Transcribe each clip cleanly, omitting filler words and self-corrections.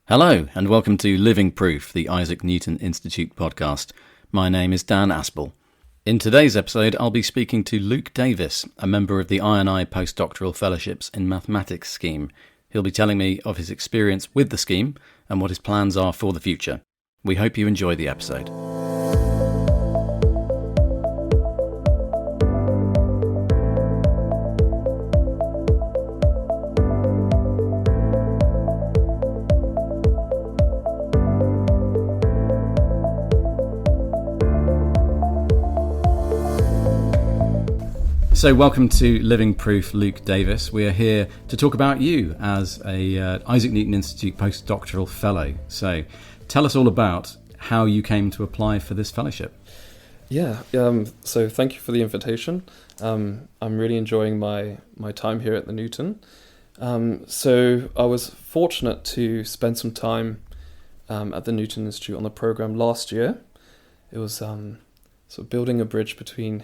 Hello, and welcome to Living Proof, the Isaac Newton Institute podcast. My name is Dan Aspel. In today's episode, I'll be speaking to Luke Davis, a member of the I&I Postdoctoral Fellowships in Mathematics scheme. He'll be telling me of his experience with the scheme and what his plans are for the future. We hope you enjoy the episode. So welcome to Living Proof, Luke Davis. We are here to talk about you as a Isaac Newton Institute Postdoctoral Fellow. So tell us all about how you came to apply for this fellowship. So thank you for the invitation. I'm really enjoying my time here at the Newton. So I was fortunate to spend some time at the Newton Institute on the program last year. It was sort of building a bridge between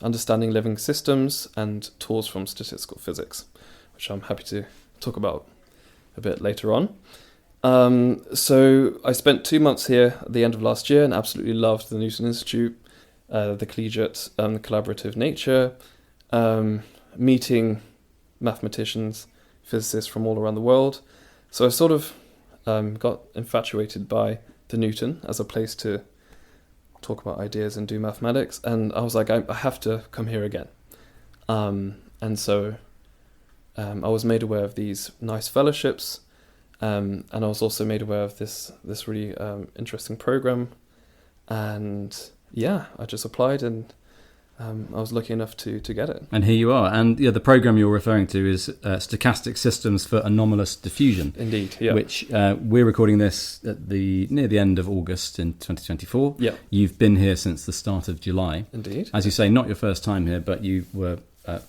understanding living systems and tools from statistical physics, which I'm happy to talk about a bit later on. So I spent 2 months here at the end of last year and absolutely loved the Newton Institute, the collegiate, the collaborative nature, meeting mathematicians, physicists from all around the world. So I sort of got infatuated by the Newton as a place to talk about ideas and do mathematics, and I was like, I have to come here again. And so I was made aware of these nice fellowships, and I was also made aware of this really interesting program, and I just applied, and I was lucky enough to get it. And here you are. And the program you're referring to is Stochastic Systems for Anomalous Diffusion. Indeed, yeah. Which we're recording this at near the end of August in 2024. Yeah. You've been here since the start of July. Indeed. As you say, not your first time here, but you were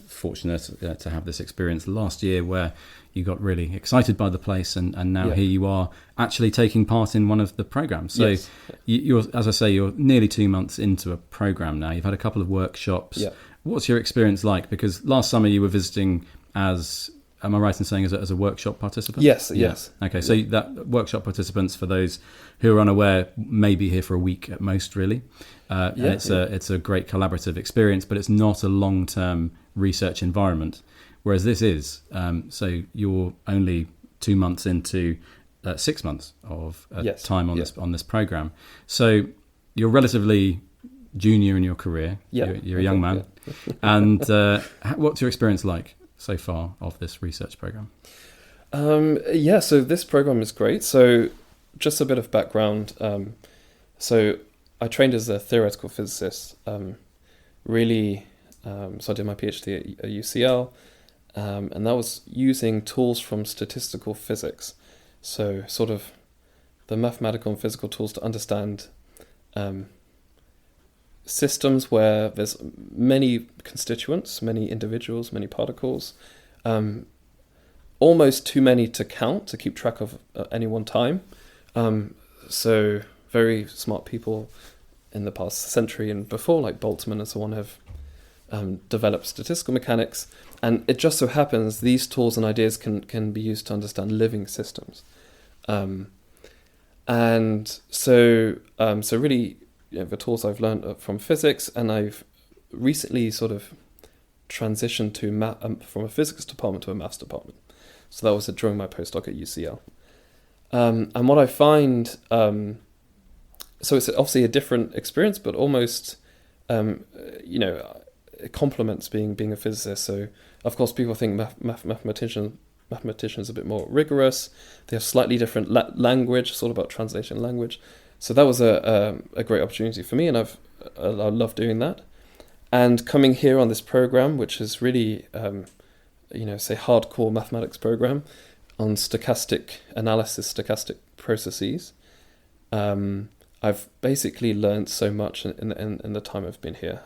fortunate to have this experience last year where you got really excited by the place, and now here you are actually taking part in one of the programs. So yes. you're, as I say, you're nearly 2 months into a program now. You've had a couple of workshops. Yeah. What's your experience like? Because last summer you were visiting as, am I right in saying, as a workshop participant? Yes, yes. Okay, so that workshop participants, for those who are unaware, may be here for a week at most, really. It's a great collaborative experience, but it's not a long-term research environment. Whereas this is, so you're only 2 months into 6 months of time on this program. So you're relatively junior in your career. Yeah. You're a young man. Yeah. And what's your experience like so far of this research program? So this program is great. So just a bit of background. So I trained as a theoretical physicist. So I did my PhD at UCL. And that was using tools from statistical physics. So sort of the mathematical and physical tools to understand systems where there's many constituents, many individuals, many particles, almost too many to count, to keep track of at any one time. So very smart people in the past century and before, like Boltzmann and so on, have developed statistical mechanics. And it just so happens these tools and ideas can be used to understand living systems. And so really, the tools I've learned from physics, and I've recently sort of transitioned to from a physics department to a maths department. So that was during my postdoc at UCL. And what I find, so it's obviously a different experience, but almost, it complements being a physicist. So of course people think mathematicians are a bit more rigorous. They have slightly different language, sort of about translation language. So that was a great opportunity for me, and I love doing that. And coming here on this program, which is really, say hardcore mathematics program on stochastic analysis, stochastic processes, I've basically learned so much in the time I've been here.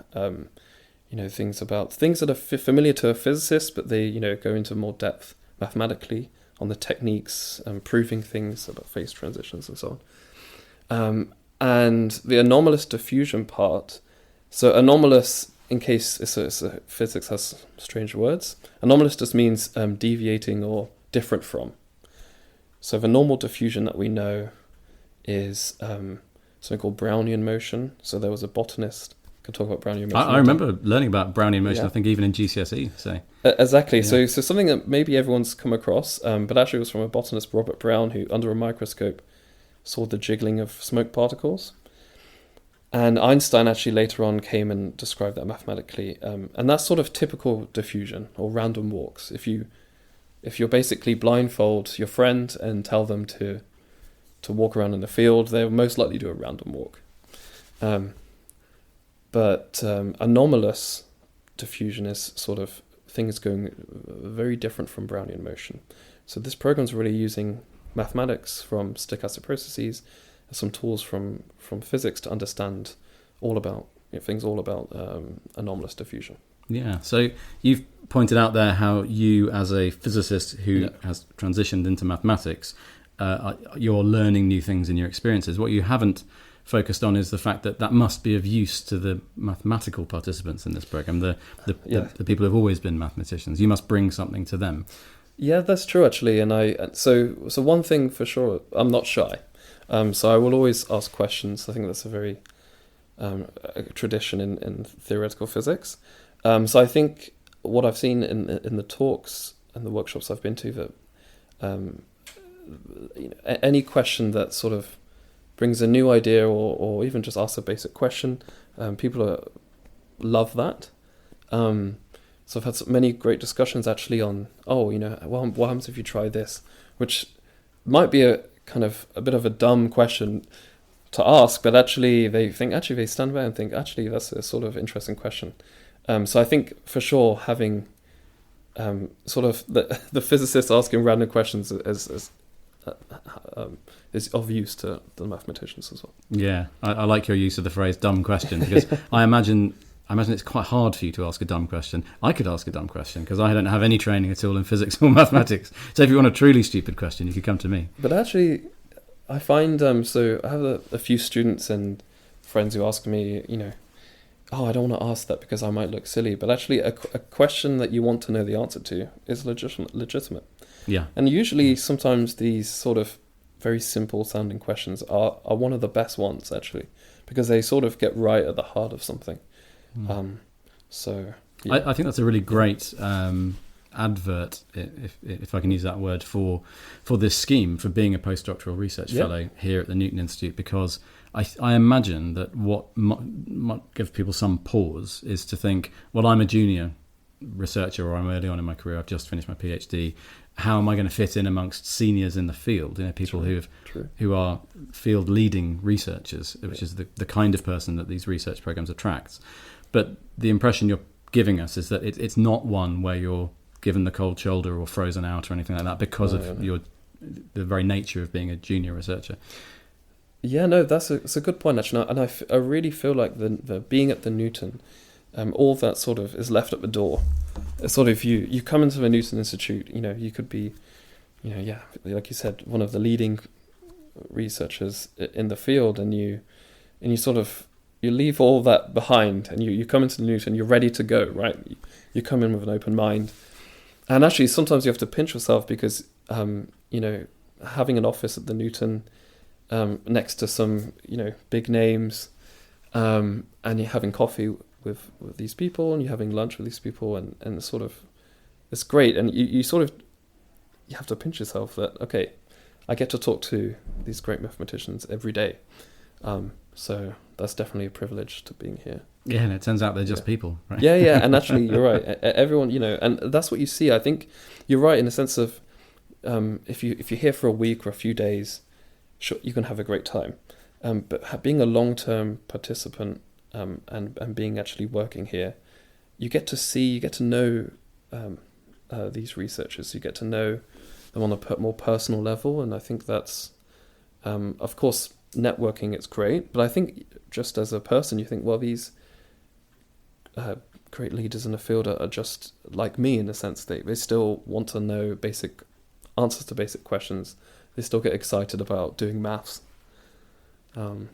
Things that are familiar to a physicist, but they, go into more depth mathematically on the techniques and proving things about phase transitions and so on. And the anomalous diffusion part. So anomalous, in case physics has strange words, anomalous just means deviating or different from. So the normal diffusion that we know is something called Brownian motion. So there was a botanist could talk about Brownian motion. I remember learning about Brownian motion, Yeah. I think even in GCSE. So Exactly. Yeah. So something that maybe everyone's come across, but actually it was from a botanist, Robert Brown, who under a microscope saw the jiggling of smoke particles. And Einstein actually later on came and described that mathematically. And that's sort of typical diffusion or random walks. If you're basically blindfold your friend and tell them to walk around in the field, they'll most likely do a random walk. But anomalous diffusion is sort of things going very different from Brownian motion. So this program's really using mathematics from stochastic processes, some tools from physics to understand things all about anomalous diffusion. Yeah, so you've pointed out there how you, as a physicist who has transitioned into mathematics, you're learning new things in your experiences. What you haven't focused on is the fact that must be of use to the mathematical participants in this program, the people who've always been mathematicians. You must bring something to them. Yeah, that's true, actually. And so one thing for sure, I'm not shy. So I will always ask questions. I think that's a very a tradition in theoretical physics. So I think what I've seen in the talks and the workshops I've been to, that any question that sort of brings a new idea or even just asks a basic question, people love that. So I've had many great discussions actually on, what happens if you try this, which might be a bit of a dumb question to ask, but actually they stand by and think, actually, that's a sort of interesting question. So I think for sure having sort of the physicist asking random questions is of use to the mathematicians as well. Yeah, I like your use of the phrase "dumb question" because I imagine it's quite hard for you to ask a dumb question. I could ask a dumb question because I don't have any training at all in physics or mathematics. So if you want a truly stupid question, you could come to me. But actually, I find so I have a few students and friends who ask me, I don't want to ask that because I might look silly. But actually, a question that you want to know the answer to is legitimate. Yeah. And usually, sometimes these sort of very simple sounding questions are one of the best ones, actually, because they sort of get right at the heart of something. So yeah. I think that's a really great advert, if I can use that word, for this scheme, for being a postdoctoral research fellow here at the Newton Institute, because I imagine that what might give people some pause is to think, well, I'm a junior researcher, or I'm early on in my career, I've just finished my PhD. How am I going to fit in amongst seniors in the field? People who are field leading researchers, which is the kind of person that these research programs attracts. But the impression you're giving us is that it's not one where you're given the cold shoulder or frozen out or anything like that because of the very nature of being a junior researcher. Yeah, no, it's a good point, actually. And I really feel like the being at the Newton, all that sort of is left at the door. It's sort of you come into the Newton Institute, you could be, like you said, one of the leading researchers in the field, and you sort of, you leave all that behind and you come into the Newton, you're ready to go, right? You come in with an open mind. And actually, sometimes you have to pinch yourself because, having an office at the Newton next to some, big names, and you're having coffee with these people and you're having lunch with these people and sort of, it's great. And you sort of, you have to pinch yourself that, okay, I get to talk to these great mathematicians every day. So that's definitely a privilege to being here. Yeah, and it turns out they're just people, right? Yeah, and actually you're right. Everyone, and that's what you see. I think you're right in the sense of if you're here for a week or a few days, sure, you can have a great time. But being a long-term participant and being actually working here, you get to know these researchers. You get to know them on a more personal level, and I think that's, of course, networking. It's great, but I think just as a person, you think, well, these great leaders in the field are just like me in a sense. They still want to know basic answers to basic questions. They still get excited about doing maths. I can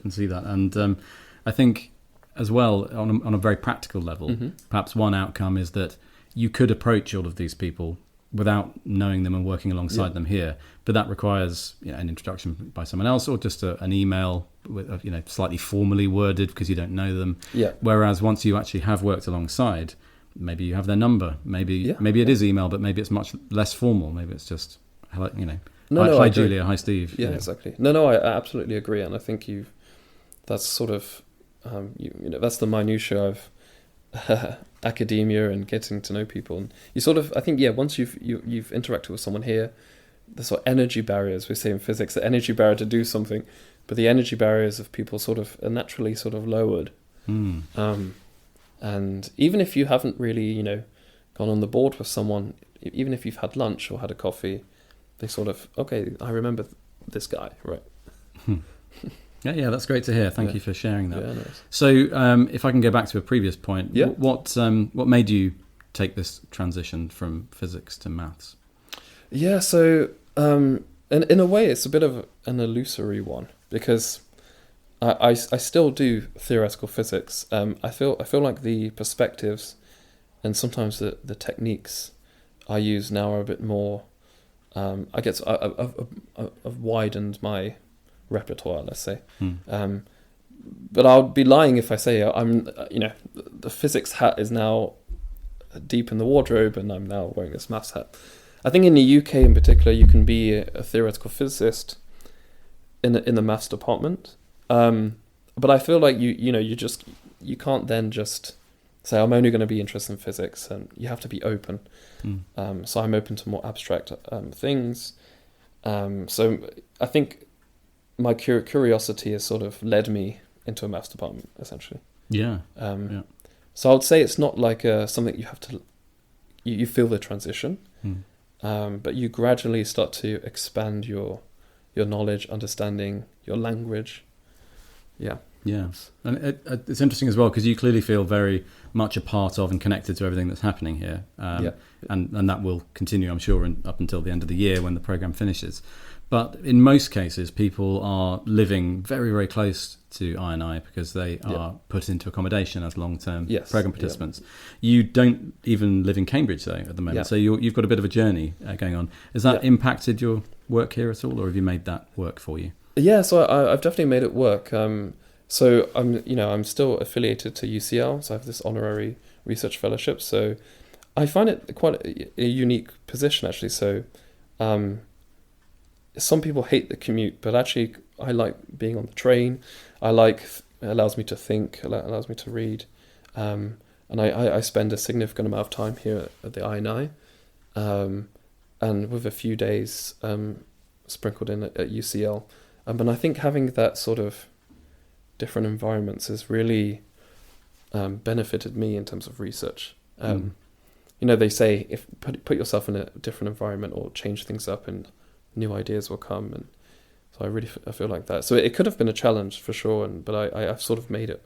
see that, and I think as well on a very practical level, perhaps one outcome is that you could approach all of these people without knowing them and working alongside them here. But that requires an introduction by someone else, or just an email with slightly formally worded because you don't know them. Yeah. Whereas once you actually have worked alongside, maybe you have their number. Maybe it is email, but maybe it's much less formal. Maybe it's just hello, hi Julia, hi Steve. Yeah, exactly. No, I absolutely agree, and I think that's sort of that's the minutiae of academia and getting to know people. And you sort of, I think, once you've interacted with someone here, the sort of energy barriers, we say in physics, the energy barrier to do something, but the energy barriers of people sort of are naturally sort of lowered. And even if you haven't really, gone on the board with someone, even if you've had lunch or had a coffee, they sort of, okay, I remember this guy, right? Yeah, that's great to hear. Thank you for sharing that. Yeah, nice. So, if I can go back to a previous point, what made you take this transition from physics to maths? Yeah, so in a way, it's a bit of an illusory one because I still do theoretical physics. I feel like the perspectives and sometimes the techniques I use now are a bit more. I guess I've widened my repertoire, let's say. But I'll be lying if I say I'm. The physics hat is now deep in the wardrobe, and I'm now wearing this maths hat. I think in the UK in particular, you can be a theoretical physicist in the maths department. But I feel like you can't then just say I'm only going to be interested in physics, and you have to be open. So I'm open to more abstract things. So I think my curiosity has sort of led me into a maths department, essentially. Yeah. So I would say it's not like something you have to. You feel the transition, but you gradually start to expand your knowledge, understanding, your language. Yeah. Yes, and it's interesting as well because you clearly feel very much a part of and connected to everything that's happening here. And that will continue, I'm sure, up until the end of the year when the programme finishes. But in most cases, people are living very, very close to I&I because they are put into accommodation as long-term programme participants. You don't even live in Cambridge, though, at the moment. So you've got a bit of a journey going on. Has that impacted your work here at all, or have you made that work for you? Yeah, so I've definitely made it work. So I'm still affiliated to UCL, so I have this honorary research fellowship. So I find it quite a unique position, actually. So some people hate the commute, but actually I like being on the train. It allows me to think, allows me to read, and I spend a significant amount of time here at the I&I, and with a few days sprinkled in at UCL. But I think having that sort of different environments has really benefited me in terms of research. They say if put yourself in a different environment or change things up, and new ideas will come. And so I feel like that. So it could have been a challenge for sure, but I've sort of made it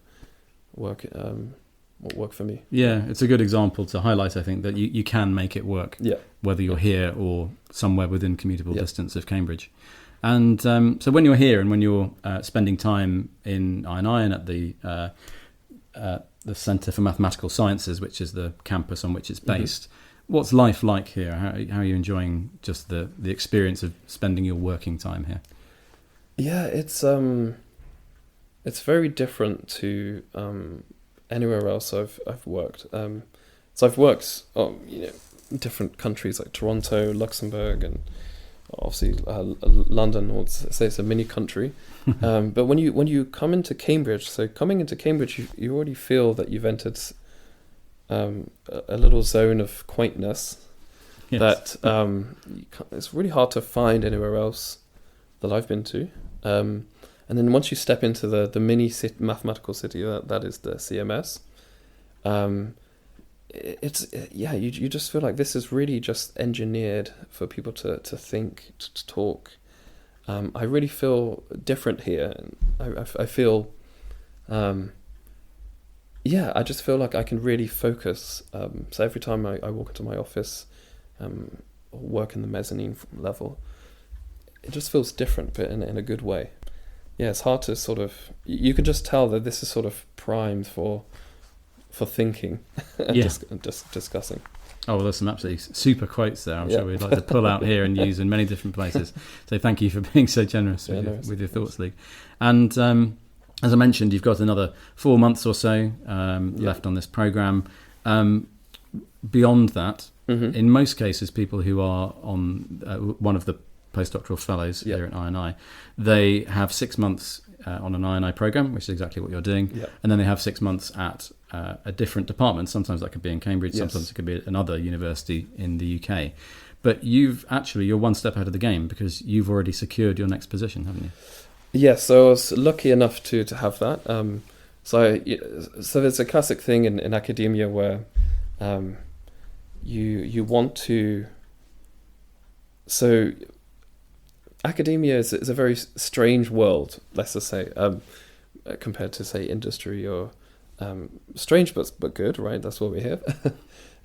work for me. Yeah, it's a good example to highlight, I think, that you can make it work, whether you're here or somewhere within commutable distance of Cambridge. And so when you're here and when you're spending time in I&I and at the Centre for Mathematical Sciences, which is the campus on which it's based, what's life like here? How are you enjoying just the experience of spending your working time here? Yeah, it's very different to anywhere else I've worked. So I've worked in different countries like Toronto, Luxembourg, and obviously London, or say it's a mini country. But when you come into Cambridge, you already feel that you've entered a little zone of quaintness that it's really hard to find anywhere else that I've been to. And then once you step into the mini mathematical city that is the CMS, you just feel like this is really just engineered for people to think, to talk. I really feel different here. I feel, I just feel like I can really focus. So every time I walk into my office, or work in the mezzanine level, it just feels different, but in a good way. Yeah, it's hard to sort of. You can just tell that this is sort of primed for thinking and just discussing. Oh, well, there's some absolutely super quotes there. I'm sure we'd like to pull out here and use in many different places. So thank you for being so generous with your thoughts, Luke. And as I mentioned, you've got another 4 months or so left on this programme. Beyond that, in most cases, people who are on one of the postdoctoral fellows here at INI, they have 6 months on an INI programme, which is exactly what you're doing, and then they have 6 months at a different department. Sometimes that could be in Cambridge, sometimes it could be at another university in the UK. But you're one step ahead of the game because you've already secured your next position, haven't you? Yes, so I was lucky enough to have that. So there's a classic thing in academia where you want to. So academia is a very strange world, let's just say, compared to say industry or strange but good, right? That's what we have.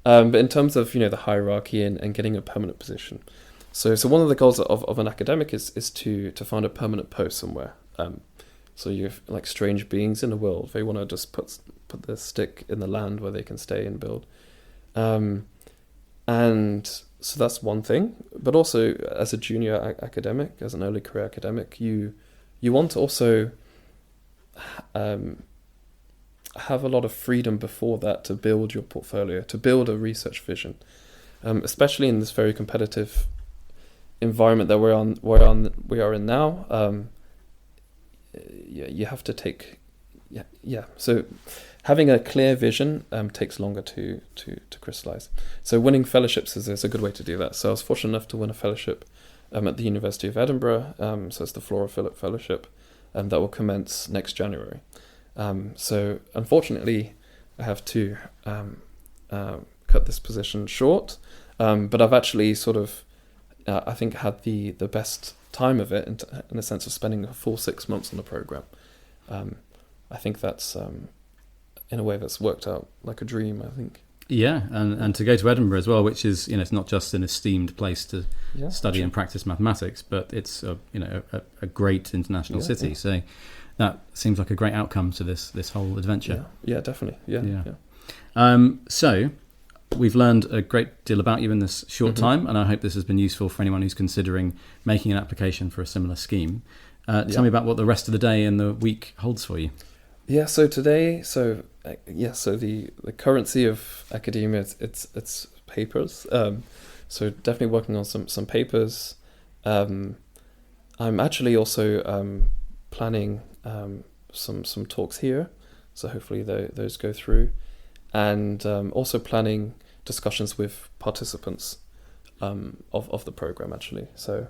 But in terms of the hierarchy and getting a permanent position. So one of the goals of an academic is to find a permanent post somewhere. So you're like strange beings in the world. They want to just put their stick in the land where they can stay and build. And so that's one thing. But also as a junior academic, as an early career academic, you want to also have a lot of freedom before that to build your portfolio, to build a research vision, especially in this very competitive environment that we are in now. You have to take, So having a clear vision takes longer to crystallize. So winning fellowships is a good way to do that. So I was fortunate enough to win a fellowship at the University of Edinburgh. So it's the Flora Phillip Fellowship, that will commence next January. So unfortunately, I have to cut this position short. But I've actually sort of, I think, had the best time of it in the sense of spending a full 6 months on the program. I think that's in a way that's worked out like a dream, I think. Yeah, and to go to Edinburgh as well, which is it's not just an esteemed place to study and practice mathematics, but it's a great international city. So that seems like a great outcome to this whole adventure. Yeah, definitely. Yeah. So we've learned a great deal about you in this short time, and I hope this has been useful for anyone who's considering making an application for a similar scheme. Tell me about what the rest of the day and the week holds for you. Yeah, so today, so the currency of academia, it's papers. So definitely working on some papers. I'm actually also planning some talks here, so hopefully those go through, and also planning discussions with participants of the program actually. So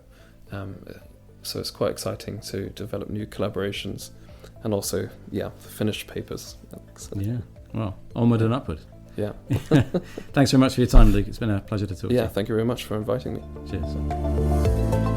it's quite exciting to develop new collaborations. And also, the finished papers. Yeah, well, onward and upward. Yeah. Thanks very much for your time, Luke. It's been a pleasure to talk to you. Yeah, thank you very much for inviting me. Cheers.